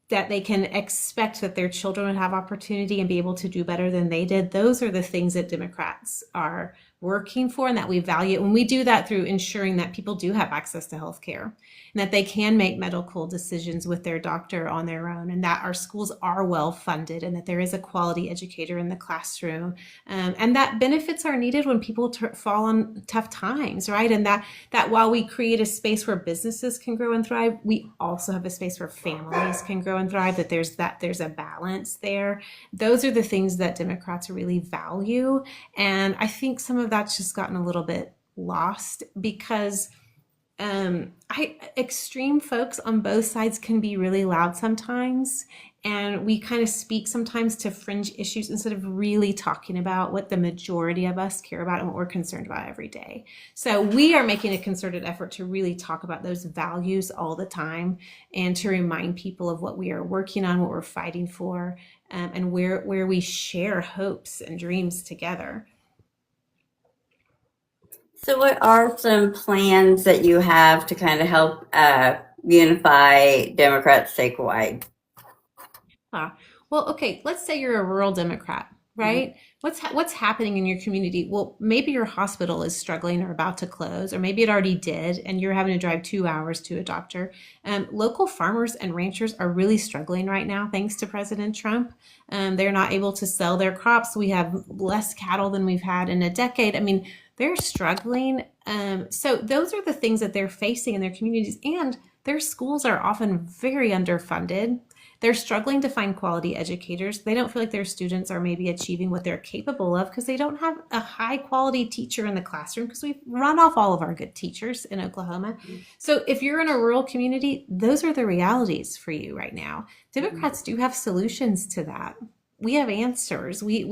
that they can expect that their children would have opportunity and be able to do better than they did. Those are the things that Democrats are working for and that we value. And we do that through ensuring that people do have access to health care and that they can make medical decisions with their doctor on their own, and that our schools are well funded and that there is a quality educator in the classroom, and that benefits are needed when people fall on tough times, right? And that while we create a space where businesses can grow and thrive, we also have a space where families can grow and thrive, that there's a balance there. Those are the things that Democrats really value. And I think some of that's just gotten a little bit lost because extreme folks on both sides can be really loud sometimes, and we kind of speak sometimes to fringe issues instead of really talking about what the majority of us care about and what we're concerned about every day. So we are making a concerted effort to really talk about those values all the time and to remind people of what we are working on, what we're fighting for, and where we share hopes and dreams together. So what are some plans that you have to kind of help unify Democrats statewide? Well, okay, let's say you're a rural Democrat right? What's happening in your community? Well, maybe your hospital is struggling or about to close, or maybe it already did, and you're having to drive 2 hours to a doctor. Local farmers and ranchers are really struggling right now, thanks to President Trump. They're not able to sell their crops. We have less cattle than we've had in a decade. I mean, they're struggling. So those are the things that they're facing in their communities, and their schools are often very underfunded. They're struggling to find quality educators. They don't feel like their students are maybe achieving what they're capable of because they don't have a high quality teacher in the classroom, because we've run off all of our good teachers in Oklahoma. So if you're in a rural community, those are the realities for you right now. Democrats do have solutions to that. We have answers. We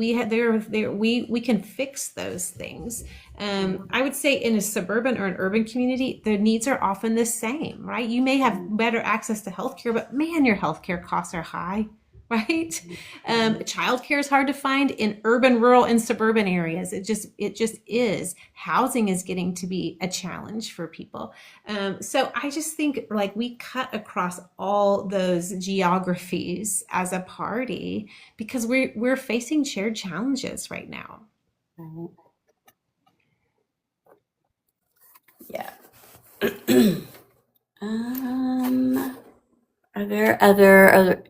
can fix those things. I would say in a suburban or an urban community, the needs are often the same, right? You may have better access to healthcare, but man, your healthcare costs are high, right? Childcare is hard to find in urban, rural, and suburban areas. It just is. Housing is getting to be a challenge for people. So I just think like we cut across all those geographies as a party because we're facing shared challenges right now. Yeah. Are there other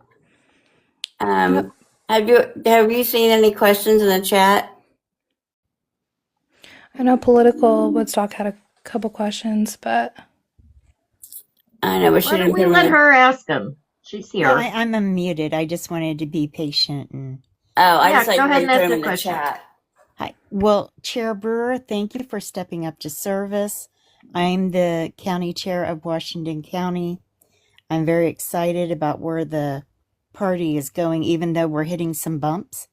have you seen any questions in the chat? I know Political Woodstock had a couple questions, but I know we Why shouldn't don't we put them let in the. her ask them? She's here. Well, I'm unmuted. I just wanted to be patient and Oh, I Yeah, just like go to ahead put and ask them the in the question. chat. hi. Well, Chair Brewer, thank you for stepping up to service. I'm the county chair of Washington County. I'm very excited about where the party is going, even though we're hitting some bumps.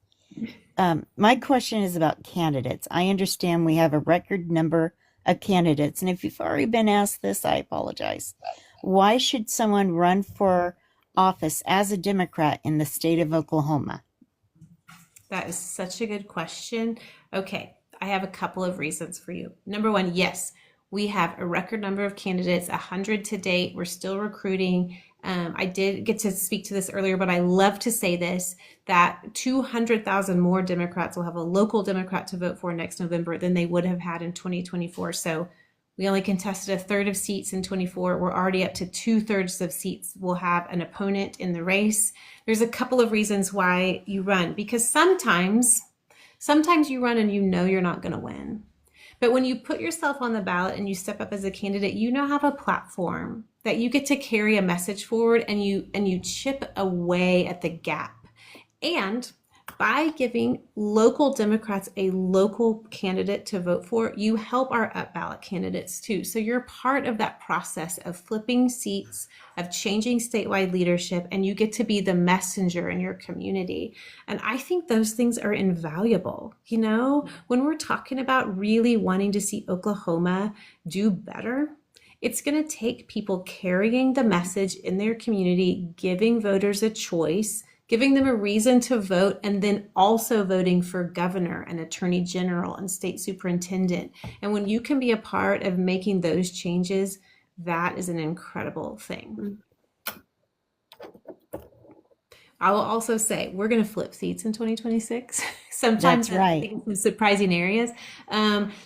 My question is about candidates. I understand we have a record number of candidates, and if you've already been asked this, I apologize. Why should someone run for office as a Democrat in the state of Oklahoma? That is such a good question. Okay, I have a couple of reasons for you. Number one, yes, we have a record number of candidates, 100 to date. We're still recruiting. I did get to speak to this earlier, but I love to say this, that 200,000 more Democrats will have a local Democrat to vote for next November than they would have had in 2024. So we only contested a third of seats in 24. We're already up to 2/3 of seats. We'll have an opponent in the race. There's a couple of reasons why you run, because sometimes you run and you know you're not going to win. But when you put yourself on the ballot and you step up as a candidate, you now have a platform that you get to carry a message forward, and you chip away at the gap. And by giving local Democrats a local candidate to vote for, you help our up ballot candidates too. So you're part of that process of flipping seats, of changing statewide leadership, and you get to be the messenger in your community. And I think those things are invaluable. You know, when we're talking about really wanting to see Oklahoma do better, it's going to take people carrying the message in their community, giving voters a choice, giving them a reason to vote, and then also voting for governor and attorney general and state superintendent. And when you can be a part of making those changes, that is an incredible thing. I will also say we're going to flip seats in 2026. Sometimes That's right. in some surprising areas.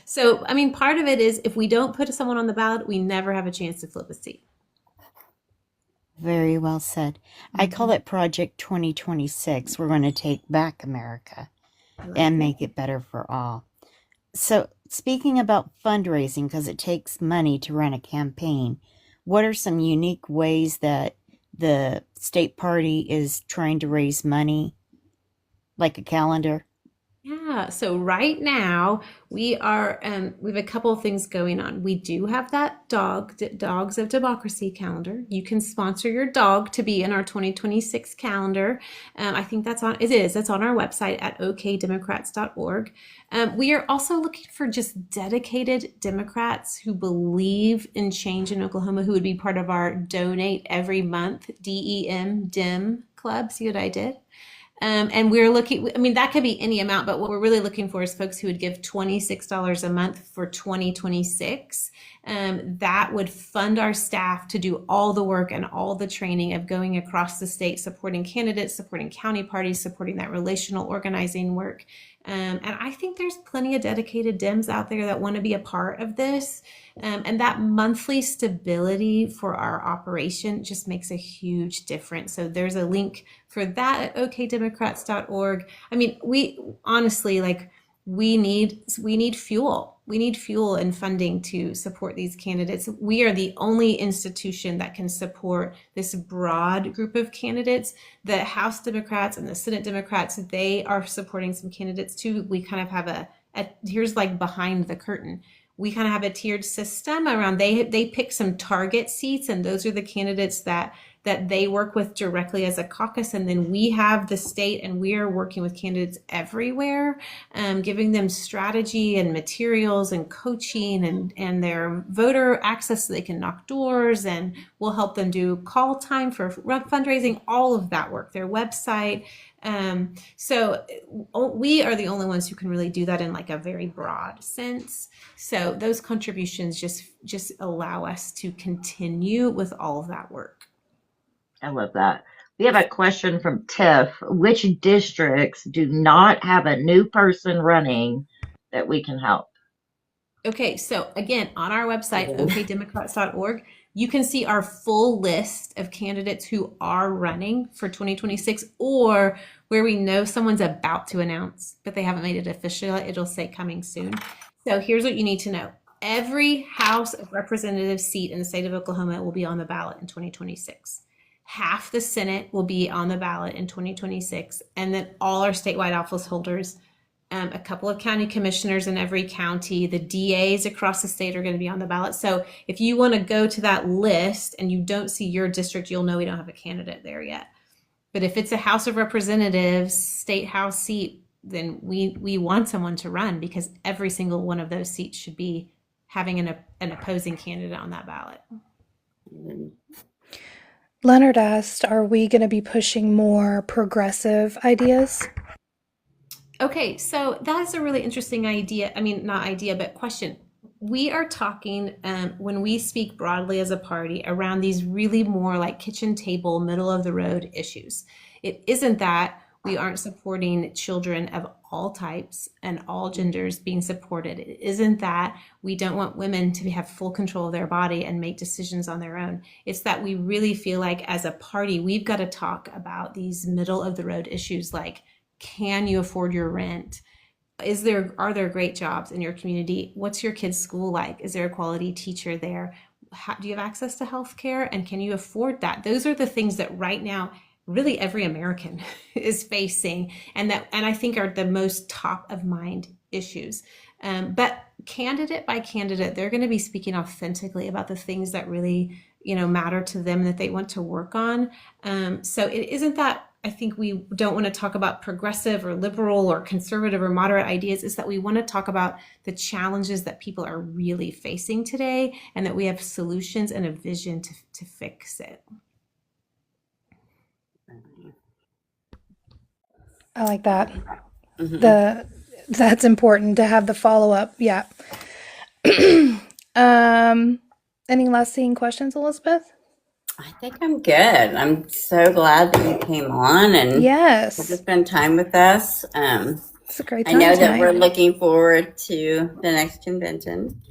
So, I mean, part of it is if we don't put someone on the ballot, we never have a chance to flip a seat. Very well said. I call it Project 2026. We're going to take back America and make it better for all. So, speaking about fundraising, because it takes money to run a campaign, what are some unique ways that the state party is trying to raise money, like a calendar? Yeah, so right now we are we have a couple of things going on. We do have that Dogs of Democracy calendar. You can sponsor your dog to be in our 2026 calendar. I think that's on our website at okdemocrats.org. We are also looking for just dedicated Democrats who believe in change in Oklahoma, who would be part of our Donate Every Month DEM club. See what I did? And we're looking, I mean, that could be any amount, but what we're really looking for is folks who would give $26 a month for 2026. That would fund our staff to do all the work and all the training of going across the state, supporting candidates, supporting county parties, supporting that relational organizing work. And I think there's plenty of dedicated Dems out there that want to be a part of this. And that monthly stability for our operation just makes a huge difference. So there's a link for that at okdemocrats.org. I mean, we honestly, like, we need fuel. We need fuel and funding to support these candidates. We are the only institution that can support this broad group of candidates. The House Democrats and the Senate Democrats, they are supporting some candidates too. We kind of have a here's like behind the curtain. We kind of have a tiered system around, they pick some target seats, and those are the candidates that they work with directly as a caucus. And then we have the state, and we are working with candidates everywhere, giving them strategy and materials and coaching and their voter access so they can knock doors, and we'll help them do call time for fundraising, all of that work, their website. So we are the only ones who can really do that in like a very broad sense. So those contributions just allow us to continue with all of that work. I love that. We have a question from Tiff. Which districts do not have a new person running that we can help? Okay, so again, on our website, okdemocrats.org, you can see our full list of candidates who are running for 2026, or where we know someone's about to announce, but they haven't made it official. It'll say coming soon. So here's what you need to know. Every House of Representatives seat in the state of Oklahoma will be on the ballot in 2026. Half the Senate will be on the ballot in 2026. And then all our statewide office holders, a couple of county commissioners in every county, the DAs across the state are going to be on the ballot. So if you want to go to that list and you don't see your district, you'll know we don't have a candidate there yet. But if it's a House of Representatives, state house seat, then we want someone to run, because every single one of those seats should be having an opposing candidate on that ballot. Leonard asked, are we going to be pushing more progressive ideas? Okay, so that's a really interesting idea. I mean, not idea, but question. We are talking, when we speak broadly as a party, around these really more like kitchen table, middle of the road issues. It isn't that we aren't supporting children of all types and all genders being supported. It isn't that we don't want women to have full control of their body and make decisions on their own. It's that we really feel like as a party, we've got to talk about these middle of the road issues, like, can you afford your rent? Are there great jobs in your community? What's your kid's school like? Is there a quality teacher there? Do you have access to health care? And can you afford that? Those are the things that right now really every American is facing, and I think are the most top of mind issues. But candidate by candidate, they're going to be speaking authentically about the things that really, matter to them, that they want to work on. So it isn't that I think we don't want to talk about progressive or liberal or conservative or moderate ideas. Is that we want to talk about the challenges that people are really facing today, and that we have solutions and a vision to fix it. I like that. That's important to have the follow-up. Yeah. Any lasting questions, Elizabeth? I think I'm good. I'm so glad that you came on and Yes, to spend time with us. it's a great I time know that tonight. we're looking forward to the next convention.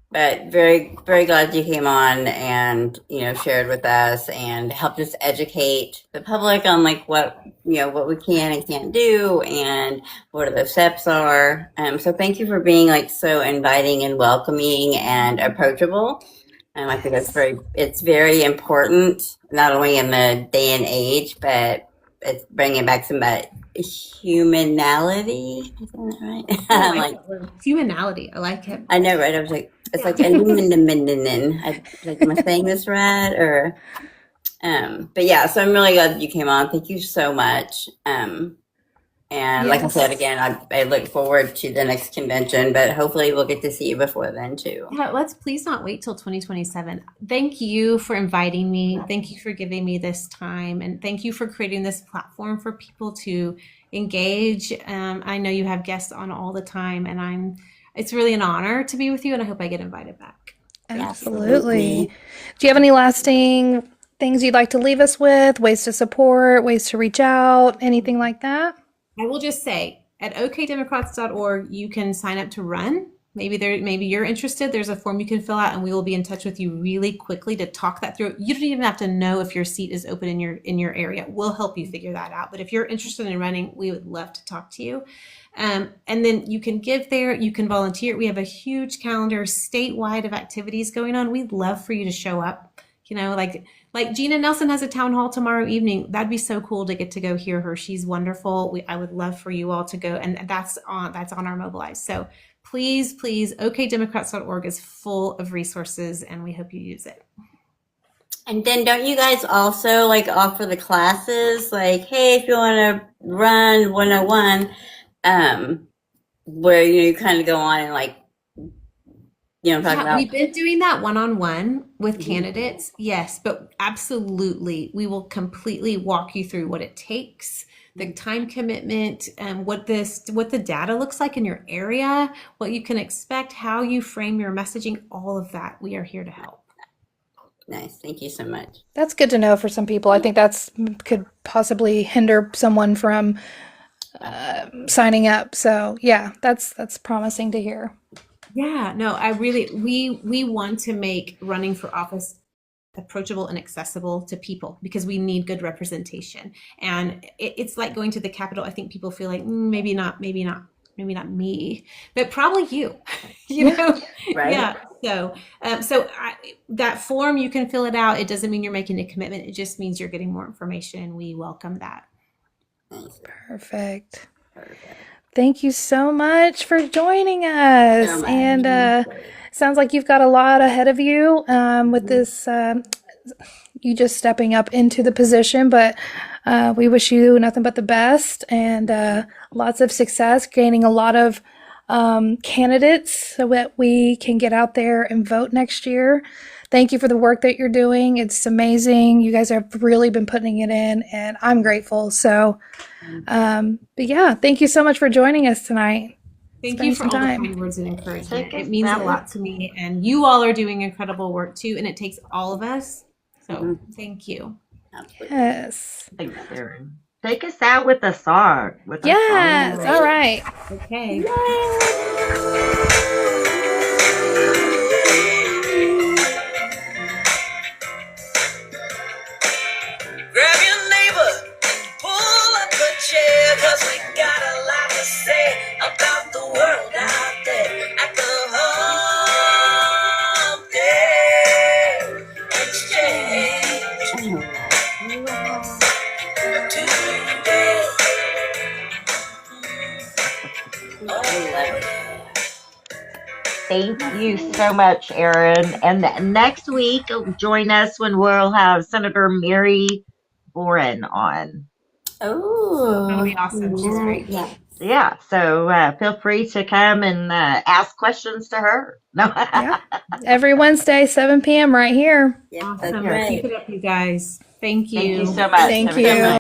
But very, very glad you came on and, shared with us and helped us educate the public on like what we can and can't do and what those steps are. So thank you for being like so inviting and welcoming and approachable. I think it's very important, not only in the day and age, but it's bringing back some humanality. Is that right? I like that word. Humanality. I like it. I know, right? I was like, it's like illuminating. Am I saying this right? Or, but yeah. So I'm really glad that you came on. Thank you so much. And like I Yes. said, again, I look forward to the next convention, but hopefully we'll get to see you before then too. Yeah, let's please not wait till 2027. Thank you for inviting me. Thank you for giving me this time. And thank you for creating this platform for people to engage. I know you have guests on all the time, and it's really an honor to be with you, and I hope I get invited back. Absolutely. Do you have any lasting things you'd like to leave us with? Ways to support, ways to reach out, anything like that? I will just say at okdemocrats.org, you can sign up to run. Maybe you're interested. There's a form you can fill out, and we will be in touch with you really quickly to talk that through. You don't even have to know if your seat is open in your area. We'll help you figure that out. But if you're interested in running, we would love to talk to you. And then you can give there. You can volunteer. We have a huge calendar statewide of activities going on. We'd love for you to show up. Like Gina Nelson has a town hall tomorrow evening. That'd be so cool to get to go hear her. She's wonderful. I would love for you all to go, and that's on our Mobilize. So please, okdemocrats.org is full of resources, and we hope you use it. And then don't you guys also like offer the classes? Like, hey, if you want to run 101, where you kind of go on and like, talk about. We've been doing that one-on-one with candidates, yes, but absolutely, we will completely walk you through what it takes, the time commitment, what the data looks like in your area, what you can expect, how you frame your messaging, all of that. We are here to help. Nice. Thank you so much. That's good to know for some people. I think that's could possibly hinder someone from signing up. So yeah, that's promising to hear. Yeah, no, we want to make running for office approachable and accessible to people because we need good representation. And it's like going to the Capitol. I think people feel like maybe not me, but probably you, know? Right. Yeah. So that form, you can fill it out. It doesn't mean you're making a commitment. It just means you're getting more information, and we welcome that. Perfect. Thank you so much for joining us. And sounds like you've got a lot ahead of you with this, you just stepping up into the position. But we wish you nothing but the best and lots of success, gaining a lot of candidates so that we can get out there and vote next year. Thank you for the work that you're doing. It's amazing. You guys have really been putting it in, and I'm grateful. So, but yeah, thank you so much for joining us tonight. Thank you for all the kind words and encouragement. It means a lot to me, and you all are doing incredible work too, and it takes all of us. So thank you. Yes. Thanks, Erin. Take us out with a song. Yes. All right. Okay. Grab your neighbor, pull up a chair, 'cause we got a lot to say about the world out there at the Humpday Exchange. Today. Thank you so much, Erin. And next week, join us when we'll have Senator Mary Boren on. Oh, That'll be awesome. She's great. Yeah. Yeah, so feel free to come and ask questions to her. No. Yeah. Every Wednesday, 7 p.m. right here. Yeah, Awesome. that's right. Keep it up, you guys. Thank you. Thank you so much. Thank you.